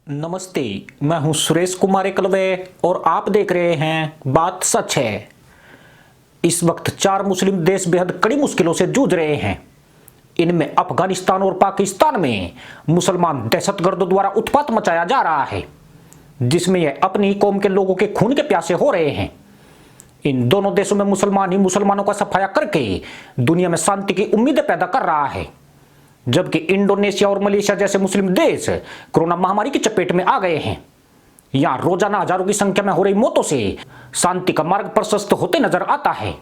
नमस्ते, मैं हूं सुरेश कुमार एकलवे और आप देख रहे हैं बात सच है। इस वक्त 4 मुस्लिम देश बेहद कड़ी मुश्किलों से जूझ रहे हैं। इनमें अफगानिस्तान और पाकिस्तान में मुसलमान दहशतगर्दों द्वारा उत्पात मचाया जा रहा है, जिसमें यह अपनी कौम के लोगों के खून के प्यासे हो रहे हैं। इन दोनों देशों में मुसलमान ही मुसलमानों का सफाया करके दुनिया में शांति की उम्मीदें पैदा कर रहा है, जबकि इंडोनेशिया और मलेशिया जैसे मुस्लिम देश कोरोना महामारी की चपेट में आ गए हैं। यहां रोजाना हजारों की संख्या में हो रही मौतों से शांति का मार्ग प्रशस्त होते नजर आता है।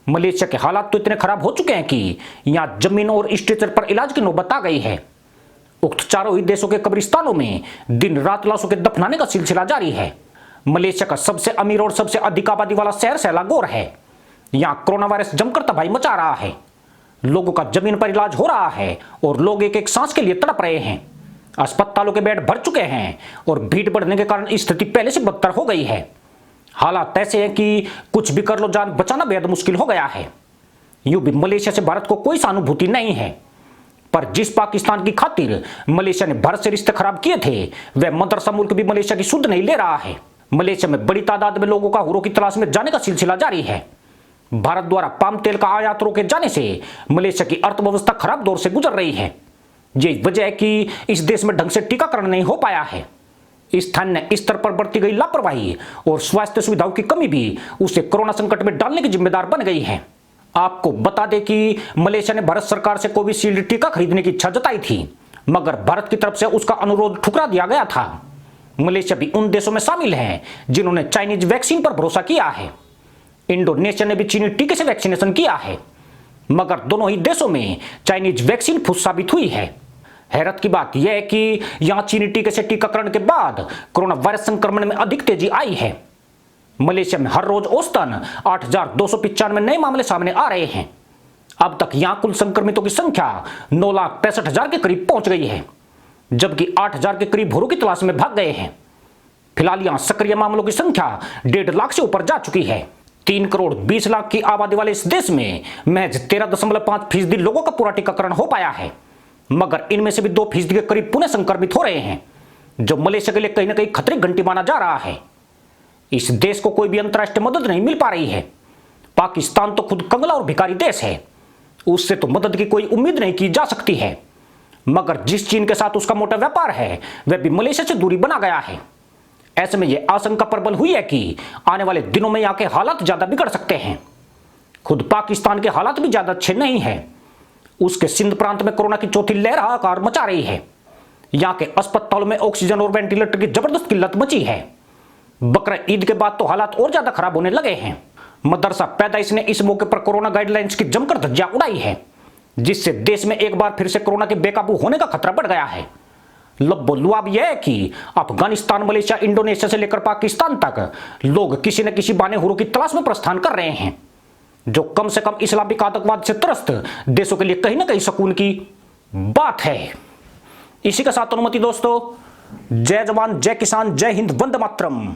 मलेशिया के हालात तो इतने खराब हो चुके हैं कि यहां जमीन और स्ट्रेचर पर इलाज की नौबत आ गई है। उक्त चारों ही देशों के कब्रिस्तानों में दिन रात लाशों के दफनाने का सिलसिला जारी है। मलेशिया का सबसे अमीर और सबसे अधिक आबादी वाला शहर सेलागोर है। यहां कोरोना वायरस जमकर तबाही मचा रहा है। लोगों का जमीन पर इलाज हो रहा है और लोग एक एक सांस के लिए तड़प रहे हैं। अस्पतालों के बेड भर चुके हैं और भीड़ बढ़ने के कारण स्थिति पहले से बदतर हो गई है। हालात ऐसे हैं कि कुछ भी कर लो, जान बचाना बेहद मुश्किल हो गया है। यूं भी मलेशिया से भारत को कोई सहानुभूति नहीं है, पर जिस पाकिस्तान की खातिर मलेशिया ने भारत से रिश्ते खराब किए थे, वह मदरसा मुल्क भी मलेशिया की सुध नहीं ले रहा है। मलेशिया में बड़ी तादाद में लोगों का हुरों की तलाश में जाने का सिलसिला जारी है। भारत द्वारा पाम तेल का आयात रोके जाने से मलेशिया की अर्थव्यवस्था खराब दौर से गुजर रही है। यही वजह है कि इस देश में ढंग से टीकाकरण नहीं हो पाया है। स्थानीय स्तर पर बढ़ती गई लापरवाही और स्वास्थ्य सुविधाओं की कमी भी उसे कोरोना संकट में डालने की जिम्मेदार बन गई है। आपको बता दें कि मलेशिया ने भारत सरकार से कोविशील्ड टीका खरीदने की इच्छा जताई थी, मगर भारत की तरफ से उसका अनुरोध ठुकरा दिया गया था। मलेशिया भी उन देशों में शामिल है जिन्होंने चाइनीज वैक्सीन पर भरोसा किया है। इंडोनेशिया ने भी चीनी टीके से वैक्सीनेशन किया है, मगर दोनों ही देशों में चाइनीज वैक्सीन फुस साबित हुई है। हैरत की बात यह है कि यहां चीनी टीके से टीकाकरण के बाद कोरोना वायरस संक्रमण में अधिक तेजी आई है। मलेशिया में हर रोज औसतन 8,295 नए मामले सामने आ रहे हैं। अब तक यहां कुल संक्रमितों की संख्या 9,65,000 के करीब पहुंच गई है, जबकि 8,000 के करीब भोरों की तलाश में भाग गए हैं। फिलहाल यहां सक्रिय मामलों की संख्या 1.5 लाख से ऊपर जा चुकी है। 3 करोड़ 20 लाख की आबादी वाले इस देश में महज 13.5% लोगों का पूरा टीकाकरण हो पाया है, मगर इनमें से भी 2% के करीब पुनः संक्रमित हो रहे हैं, जो मलेशिया के लिए कहीं ना कहीं खतरे की घंटी माना जा रहा है। इस देश को कोई भी अंतर्राष्ट्रीय मदद नहीं मिल पा रही है। पाकिस्तान तो खुद कंगला और भिखारी देश है, उससे तो मदद की कोई उम्मीद नहीं की जा सकती है, मगर जिस चीन के साथ उसका मोटा व्यापार है, वह भी मलेशिया से दूरी बना गया है। ऐसे में यह आशंका प्रबल हुई है कि आने वाले दिनों में यहाँ के हालात ज्यादा बिगड़ सकते हैं। खुद पाकिस्तान के हालात भी ज्यादा अच्छे नहीं है। उसके सिंध प्रांत में कोरोना की चौथी लहर हाहाकार मचा रही है। यहाँ के अस्पतालों में ऑक्सीजन और वेंटिलेटर की जबरदस्त किल्लत मची है। बकरा ईद के बाद तो हालात और ज्यादा खराब होने लगे हैं। मदरसा पैदाइश ने इस मौके पर कोरोना गाइडलाइंस की जमकर धज्जियां उड़ाई है, जिससे देश में एक बार फिर से कोरोना के बेकाबू होने का खतरा बढ़ गया है। लुआब यह है कि अफगानिस्तान, मलेशिया, इंडोनेशिया से लेकर पाकिस्तान तक लोग किसी न किसी बहाने हुरों की तलाश में प्रस्थान कर रहे हैं, जो कम से कम इस्लामिक आतंकवाद से त्रस्त देशों के लिए कहीं ना कहीं सुकून की बात है। इसी के साथ अनुमति दोस्तों, जय जवान, जय किसान, जय हिंद, वंदे मातरम।